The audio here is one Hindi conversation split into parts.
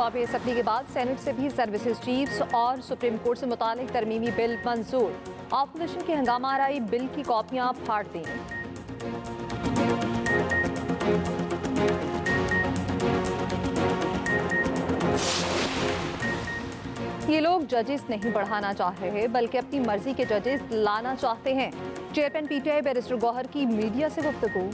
चौबे सप्ताह के बाद सेनेट से भी सर्विसेज चीफ्स और सुप्रीम कोर्ट से मुतालिक तरमीमी बिल मंजूर। ऑपोजिशन के हंगामा आराई बिल की कॉपियां फाड़ दी। ये लोग जजेस नहीं बढ़ाना चाह रहे बल्कि अपनी मर्जी के जजेस लाना चाहते हैं। चेयरमैन पीटीआई बैरिस्टर गौहर की मीडिया से गुफ्तगू।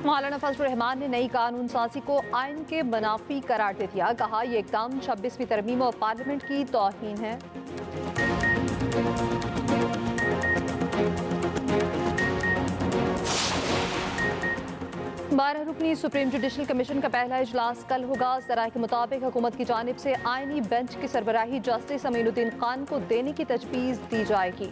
मौलाना फजल रहमान ने नई कानून साजी को आइन के मुनाफी करार दे दिया। कहा यह इकदाम 26वीं तरमीम और पार्लियामेंट की तौहीन है। बारह रुकनी सुप्रीम जुडिशल कमीशन का पहला इजलास कल होगा। ज़राए के मुताबिक हुकूमत की जानिब से आइनी बेंच की सरबराही जस्टिस अमीनुद्दीन खान को देने की तजवीज़ दी जाएगी।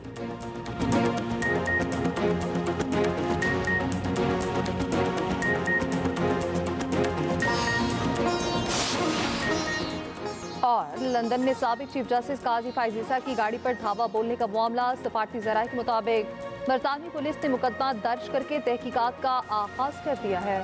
और लंदन में साबिक चीफ जस्टिस काजी फाइज़ की गाड़ी पर धावा बोलने का मामला। सफारती ज़राए के मुताबिक बरतानवी पुलिस ने मुकदमा दर्ज करके तहकीकात का आगाज कर दिया है।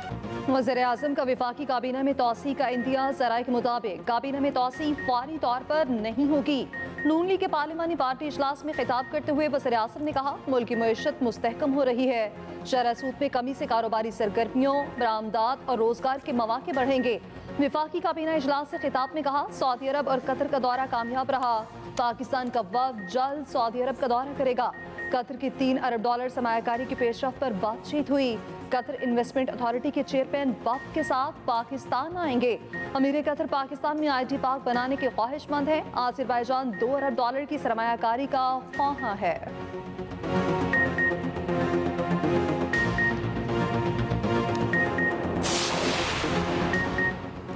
वज़ीर आज़म का वफाकी काबीना में तौसी का इंतज़ार। ज़राए के मुताबिक काबीना में तौसी फौरी तौर पर नहीं होगी। नून लीग के पार्लिमानी पार्टी इजलास में खिताब करते हुए वज़ीर आज़म ने कहा मुल्क की मईशत मुस्तहकम हो रही है। शरह सूद में कमी से कारोबारी सरगर्मियों, बरामदात और रोजगार के मौके बढ़ेंगे। वफाकी काबीना इजलास से खिताब में कहा सऊदी अरब और कतर का दौरा कामयाब रहा। पाकिस्तान का वफ़द जल्द सऊदी अरब का दौरा करेगा। कतर की $3 अरब सरमायाकारी की पेशरफ पर बातचीत हुई। कतर इन्वेस्टमेंट अथॉरिटी के चेयरमैन वफ़द के साथ पाकिस्तान आएंगे। अमीर कतर पाकिस्तान में IT पार्क बनाने के ख्वाहिशमंद है। आज़रबाईजान $2 अरब की सरमायाकारी का ख्वाहा है।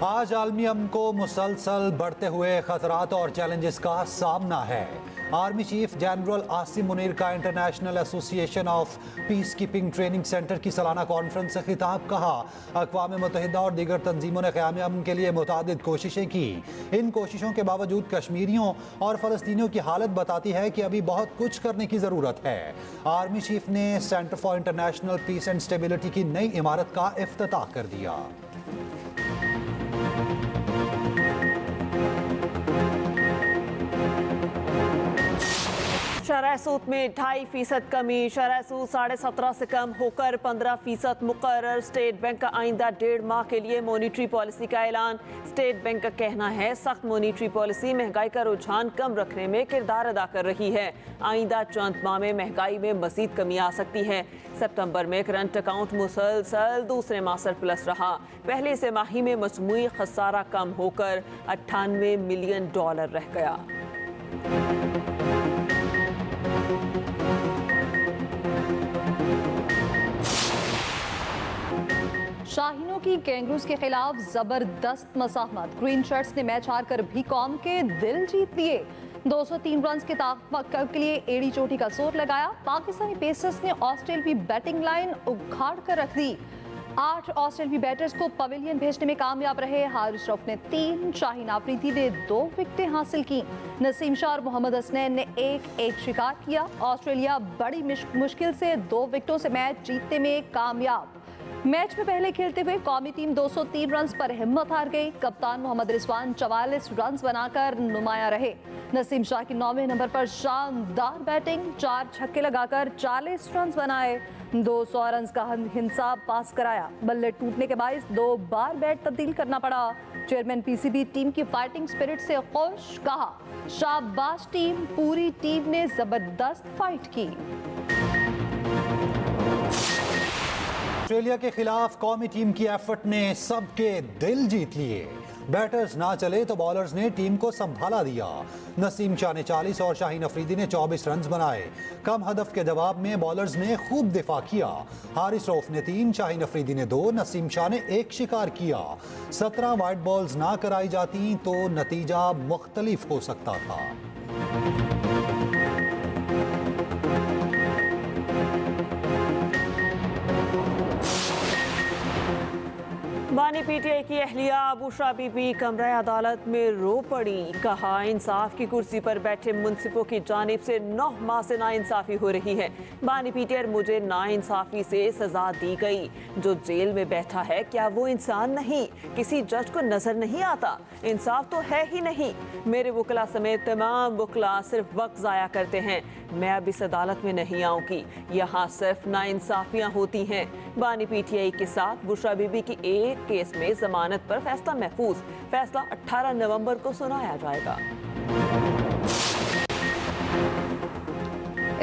आज आलमी अमन को मुसलसल बढ़ते हुए खतरात और चैलेंजेस का सामना है। Army chief general Asim Munir का international association of peace keeping training centre की सालाना कॉन्फ्रेंस से खिताब। कहा अक़वाम मुत्तहिदा और दीगर तंजीमों ने क़याम अमन के लिए मुतादिद कोशिशें की। इन कोशिशों के बावजूद कश्मीरियों और फ़लस्तीनियों की हालत बताती है कि अभी बहुत कुछ करने की ज़रूरत है। आर्मी चीफ ने Centre for International Peace and Stability की नई इमारत का इफ्तिताह कर दिया। शरह सूद में 2.5% कमी। शरह सूद 17.5% से कम होकर 15% मुकर्रर। स्टेट बैंक का आइंदा 1.5 माह के लिए मॉनिटरी पॉलिसी का ऐलान। स्टेट बैंक का कहना है सख्त मॉनिटरी पॉलिसी महंगाई का रुझान कम रखने में किरदार अदा कर रही है। आइंदा चंद माह में महंगाई में मजीद कमी आ सकती है। सितंबर में करंट अकाउंट मुसलसल दूसरे माह सरप्लस रहा। पहले से माही में मजमूई खसारा कम होकर $98 मिलियन रह गया। शाहीनों की कैंगरूज के खिलाफ जबरदस्त मसाहमत। ग्रीन शर्ट्स ने मैच हारकर भी कौम के दिल जीत लिए। 203 रन के तहफ़्फ़ुज़ के लिए एड़ी चोटी का जोर लगाया। पाकिस्तानी पेसर्स ने ऑस्ट्रेलियावी बैटिंग लाइन उखाड़ कर रख दी। 8 ऑस्ट्रेलियावी बैटर्स को पवेलियन भेजने में कामयाब रहे। हारिस रऊफ ने 3, शाहीन आफरीदी ने 2 विकेटें हासिल की। नसीम शाह और मोहम्मद हसनैन ने एक शिकार किया। ऑस्ट्रेलिया बड़ी मुश्किल से 2 विकेटों से मैच जीतने में कामयाब। मैच में पहले खेलते हुए कौमी टीम 203 रन पर हिम्मत हार गई। कप्तान मोहम्मद रिजवान 44 रन बनाकर नुमाया रहे। नसीम शाह की 9वें नंबर पर शानदार बैटिंग, 4 छक्के लगाकर 40 रन बनाए। 200 रन का हिसाब पास कराया। बल्ले टूटने के बायस 2 बार बैट तब्दील करना पड़ा। चेयरमैन पीसीबी टीम की फाइटिंग स्पिरिट से खुश। कहा शाबाश टीम, पूरी टीम ने जबरदस्त फाइट की। ऑस्ट्रेलिया के खिलाफ कौमी टीम की एफर्ट ने सबके दिल जीत लिए। बैटर्स ना चले तो बॉलर्स ने टीम को संभाला दिया। नसीम शाह ने 40 और शाहीन अफरीदी ने 24 रन बनाए। कम हदफ के जवाब में बॉलर्स ने खूब दिफा किया। हारिस रऊफ ने 3, शाहीन अफरीदी ने 2, नसीम शाह ने 1 शिकार किया। 17 वाइड बॉल्स ना कराई जाती तो नतीजा मुख्तलिफ हो सकता था। बानी पीटीआई की अहलिया बुशरा बीबी कमरा अदालत में रो पड़ी। कहा इंसाफ की कुर्सी पर बैठे मुंसिफों की जानिब से 9 माह से नाइंसाफी हो रही है। बानी पीटीआई मुझे नाइंसाफी से सजा दी गई। जो जेल में बैठा है क्या वो इंसान नहीं? किसी जज को नजर नहीं आता? इंसाफ तो है ही नहीं। मेरे वकला समेत तमाम वकला सिर्फ वक्त जाया करते हैं। मैं अब इस अदालत में नहीं आऊंगी। यहाँ सिर्फ नाइंसाफियां होती हैं। बानी पीटीआई के साथ बुशरा बीबी की एक केस में जमानत पर फैसला महफूज। फैसला 18 नवंबर को सुनाया जाएगा।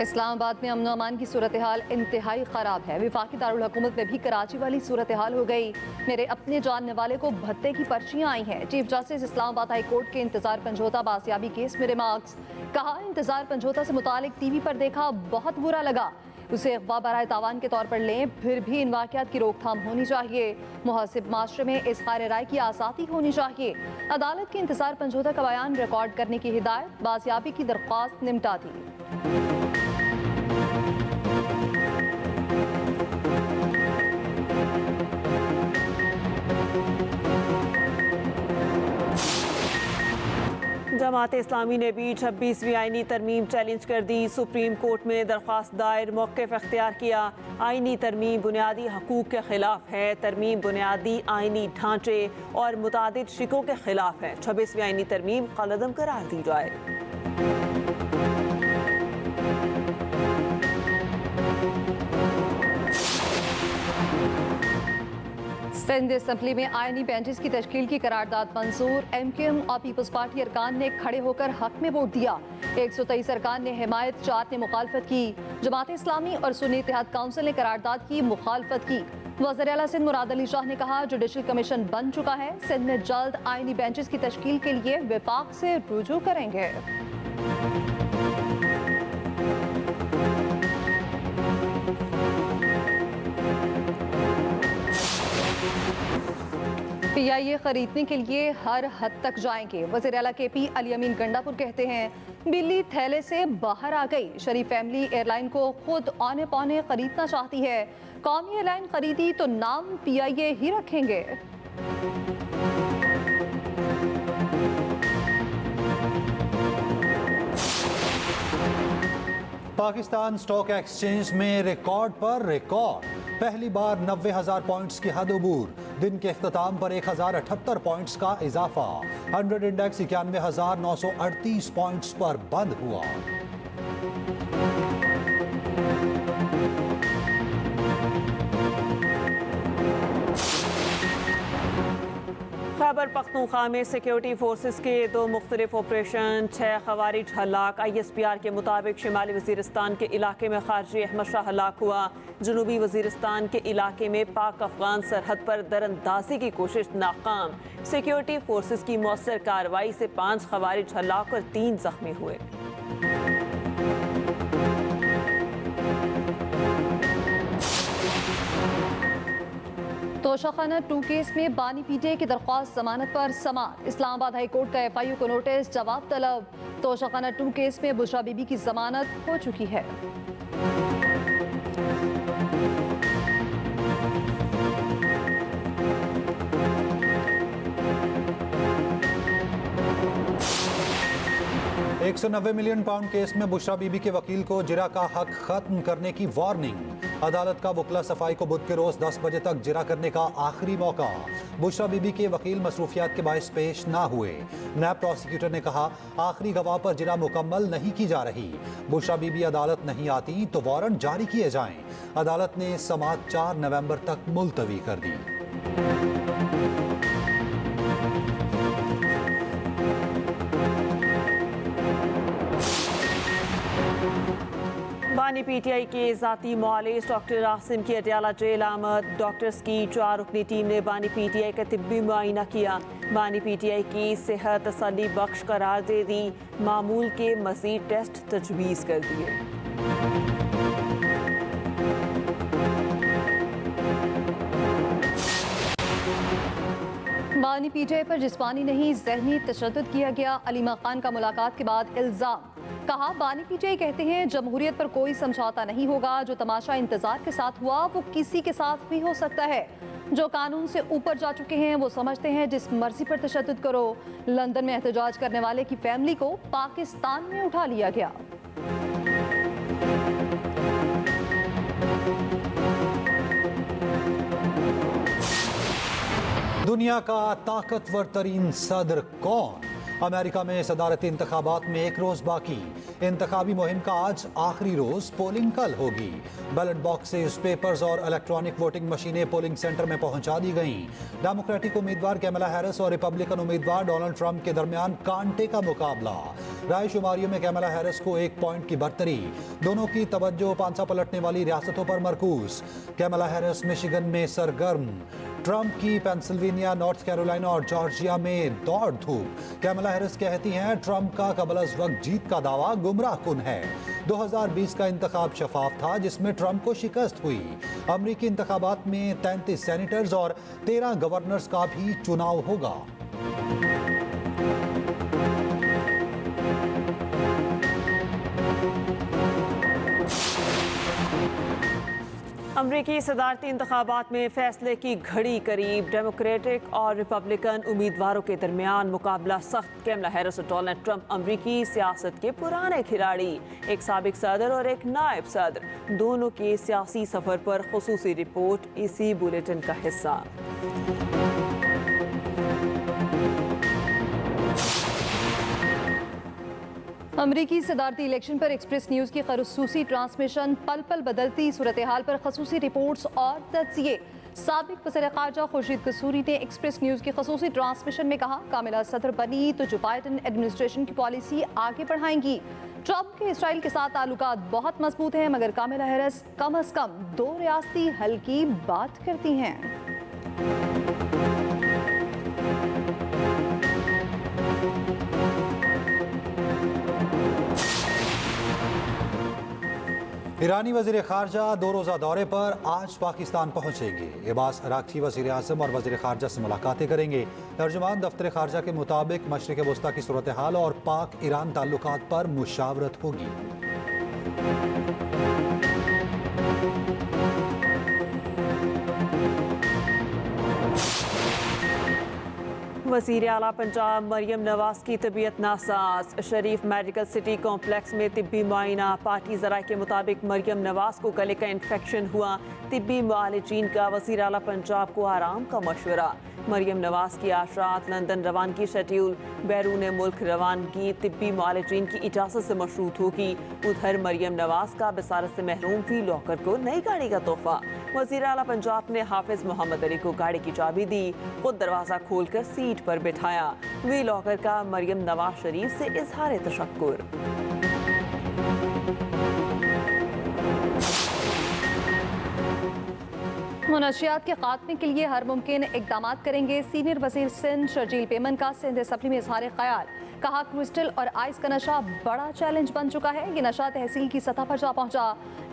इस्लामाबाद में अमन अमान की सूरत हाल इंतहाई खराब है। विफाकी दारुल हुकूमत में भी कराची वाली सूरत हाल हो गई। मेरे अपने जानने वाले को भत्ते की पर्चियां आई हैं। Chief justice Islamabad high court के इंतजार पंजोता बासियाबी केस में रिमार्क्स। कहा इंतजार पंजोता से मुतालिक टीवी पर देखा बहुत बुरा लगा। उसे अगवा बराए तावान के तौर पर लें, फिर भी इन वाक़यात की रोकथाम होनी चाहिए। मुहसिब माशरे में इज़हार राय की आज़ादी होनी चाहिए। अदालत के इंतजार पंजोता का बयान रिकॉर्ड करने की हिदायत। बासियाबी की दरख्वास्त निमटा दी। जमात इस्लामी ने भी 26वीं आईनी तरमीम चैलेंज कर दी। सुप्रीम कोर्ट में दरख्वास्त दायर, मौक़िफ़ इख्तियार किया। आईनी तरमीम बुनियादी हकूक़ के खिलाफ है। तरमीम बुनियादी आईनी ढांचे और मुतादिद शिकों के खिलाफ है। 26वीं आईनी तरमीम कलअदम करार दी जाए। सिंध असेंबली में आईनी बेंचेस की तश्कील की करारदाद मंजूर। MKM और पीपल्स पार्टी अरकान ने खड़े होकर हक में वोट दिया। 123 अरकान ने हिमायत, 4 ने मुखालफत की। जमात इस्लामी और सुन्नी इत्तेहाद काउंसिल ने करारदाद की मुखालफत की। वज़ीर आला सिंध मुराद अली शाह ने कहा जुडिशल कमीशन बन चुका है। सिंध में जल्द आईनी बेंचेस की तश्कील के लिए विफाक से रुजू करेंगे। PIA खरीदने के लिए हर हद तक जाएंगे। वज़ीर आला KP अली अमीन गंडापुर कहते हैं बिल्ली थैले से बाहर आ गई। शरीफ फैमिली एयरलाइन को खुद औने पौने खरीदना चाहती है। कौमी एयरलाइन खरीदी तो नाम PIA ही रखेंगे। पाकिस्तान स्टॉक एक्सचेंज में रिकॉर्ड पर रिकॉर्ड। पहली बार 90,000 पॉइंट्स की हद अबूर। दिन के इख्तिताम पर 1078 पॉइंट्स का इजाफा। 100 इंडेक्स 91,938 पॉइंट्स पर बंद हुआ। खैबर पख्तूनख्वा में सिक्योरिटी फोर्सेस के 2 मुख्तलिफ ऑपरेशन, 6 खवारिज हलाक। ISPR के मुताबिक शिमाली वजीरिस्तान के इलाके में खारजी अहमद शाह हलाक हुआ। जनूबी वजीरिस्तान के इलाके में पाक अफगान सरहद पर दरअंदाजी की कोशिश नाकाम। सिक्योरिटी फोर्सेस की मौसर कार्रवाई से 5 खवारिज हलाक और 3 जख्मी हुए। तोशाखाना 2 केस में बानी PTI की दरख्वास्त जमानत पर समाअत। इस्लामाबाद हाई कोर्ट का FIU को नोटिस, जवाब तलब। तोशाखाना 2 केस में बुशरा बीबी की जमानत हो चुकी है। £190 मिलियन केस में बुशरा बीबी के वकील को जिरा का हक खत्म करने की वार्निंग। अदालत का वकला सफाई को बुध के रोज 10 बजे तक जिरा करने का आखिरी मौका। बुशरा बीबी के वकील मसरूफियात के बायस पेश ना हुए। नैब प्रोसिक्यूटर ने कहा आखिरी गवाह पर जिरा मुकम्मल नहीं की जा रही। बुशरा बीबी अदालत नहीं आती तो वारंट जारी किए जाएं। अदालत ने समाअत 4 नवंबर तक मुलतवी कर दी। बानी PTI के ज़ाती मुआलिज डॉक्टर आसिम की अटियाला जेल आमद। डॉक्टर्स की 4 रुकनी टीम ने बानी PTI का तिब्बी मुआयना किया। बानी PTI की सेहत तसल्ली बख्श करार दे दी। मामूल के मज़ीद टेस्ट तजवीज़ कर दिए। बानी PTI पर जिस्मानी नहीं जहनी तशद्दुद किया गया। अलीमा खान का मुलाकात के बाद इल्जाम। कहा, बानी पीटीआई कहते हैं जमहूरियत पर कोई समझौता नहीं होगा। जो तमाशा इंतजार के साथ हुआ वो किसी के साथ भी हो सकता है। जो कानून से ऊपर जा चुके हैं वो समझते हैं जिस मर्जी पर तशद्दुद करो। लंदन में एहतजाज करने वाले की फैमिली को पाकिस्तान में उठा लिया गया। दुनिया का ताकतवर तरीन सदर कौन? अमेरिका में सदारती इंतखाबात में एक रोज बाकी। इंतखाबी मुहिम का आज आखिरी रोज, पोलिंग कल होगी। बैलेट बॉक्सेस, पेपर्स और इलेक्ट्रॉनिक वोटिंग मशीनें पोलिंग सेंटर में पहुंचा दी गईं। डेमोक्रेटिक उम्मीदवार कैमला हैरिस और रिपब्लिकन उम्मीदवार डोनाल्ड ट्रंप के दरमियान कांटे का मुकाबला। राय शुमारियों में कैमला हैरिस को 1 पॉइंट की बढ़तरी। दोनों की तवज्जो पांचा पलटने वाली रियासतों पर मरकूज। कैमला हैरिस मिशिगन में सरगर्म, ट्रंप की पेंसिल्वेनिया, नॉर्थ कैरोलिना और जॉर्जिया में दौड़ धूप। कैमला हैरिस कहती हैं ट्रंप का कबल-अज़-वक्त जीत का दावा गुमराहकुन है। 2020 का इंतखाब शफाफ था जिसमें ट्रंप को शिकस्त हुई। अमरीकी इंतखाबात में 33 सेनेटर्स और 13 गवर्नर्स का भी चुनाव होगा। अमरीकी सदारती इंतखाबात में फैसले की घड़ी करीब। डेमोक्रेटिक और रिपब्लिकन उम्मीदवारों के दरमियान मुकाबला सख्त। कैमला हैरिस और डोनाल्ड ट्रंप अमरीकी सियासत के पुराने खिलाड़ी, एक साबिक सदर और एक नायब सदर, दोनों के सियासी सफर पर खुसूसी रिपोर्ट इसी बुलेटिन का हिस्सा। अमरीकी सदारती इलेक्शन पर एक्सप्रेस न्यूज की खसूसी ट्रांसमिशन, पल पल बदलती सूरत हाल पर खसूसी रिपोर्ट्स और तज्जिए। साबिक वज़ीर ख़ारजा खुर्शीद कसूरी ने एक्सप्रेस न्यूज की खसूसी ट्रांसमिशन में कहा, कामिला सदर बनी तो जो बाइडन एडमिनिस्ट्रेशन की पॉलिसी आगे बढ़ाएंगी। ट्रंप के इसराइल के साथ ताल्लुकात बहुत मजबूत हैं, मगर कामिला हैरिस कम अज कम 2 रियासती हल की बात करती हैं। ईरानी वज़ीर ख़ारजा 2 रोज़ा दौरे पर आज पाकिस्तान पहुंचेंगे। अब्बास अराग़ची वज़ीर आज़म और वज़ीर ख़ारजा से मुलाकातें करेंगे। तर्जुमान दफ्तर ख़ारजा के मुताबिक मशरिक़ वस्ता की सूरत हाल और पाक ईरान ताल्लुकात पर मुशावरत होगी। वज़ीर आला पंजाब मरियम नवाज की तबीयत नासाज। शरीफ मेडिकल सिटी कॉम्प्लेक्स में तिब्बी मुआयना। पार्टी ज़राए के मुताबिक मरियम नवाज को गले का इन्फेक्शन हुआ। तिब्बी मुआलिजीन का वज़ीर आला पंजाब को आराम का मशवरा। मरियम नवाज की आज रात लंदन रवानगी शेड्यूल। बैरून मुल्क रवानगी तिब्बी मुआलिजीन की इजाज़त से मशरूत होगी। उधर मरियम नवाज का बसारत से महरूम वी लॉकर को नई गाड़ी का तोहफा। वज़ीर आला पंजाब ने हाफिज मोहम्मद अली को गाड़ी की चाबी दी, खुद दरवाज़ा खोलकर सीट पर बिठाया। वी लॉकर का मरियम नवाज शरीफ से इजहार तशक्कुर। मुनशियात के खात्मे के लिए हर मुमकिन इकदाम करेंगे। सीनियर वजीर सिंध शर्जील पेमन का सिंध असम्बली में इजहार ख्याल। कहा, क्रिस्टल और आइस का नशा बड़ा चैलेंज बन चुका है। ये नशा तहसील की सतह पर जा पहुंचा।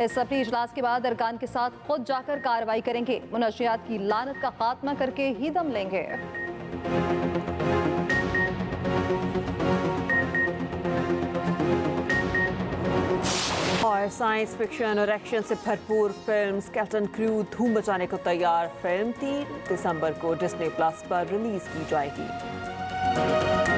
असम्बली इजलास के बाद अरकान के साथ खुद जाकर कार्रवाई करेंगे। मुनशियात की लानत का खात्मा करके ही दम लेंगे। और साइंस फिक्शन और एक्शन से भरपूर फिल्म स्केलेटन क्रू धूम मचाने को तैयार। फिल्म 3 दिसंबर को डिज्नी प्लस पर रिलीज की जाएगी।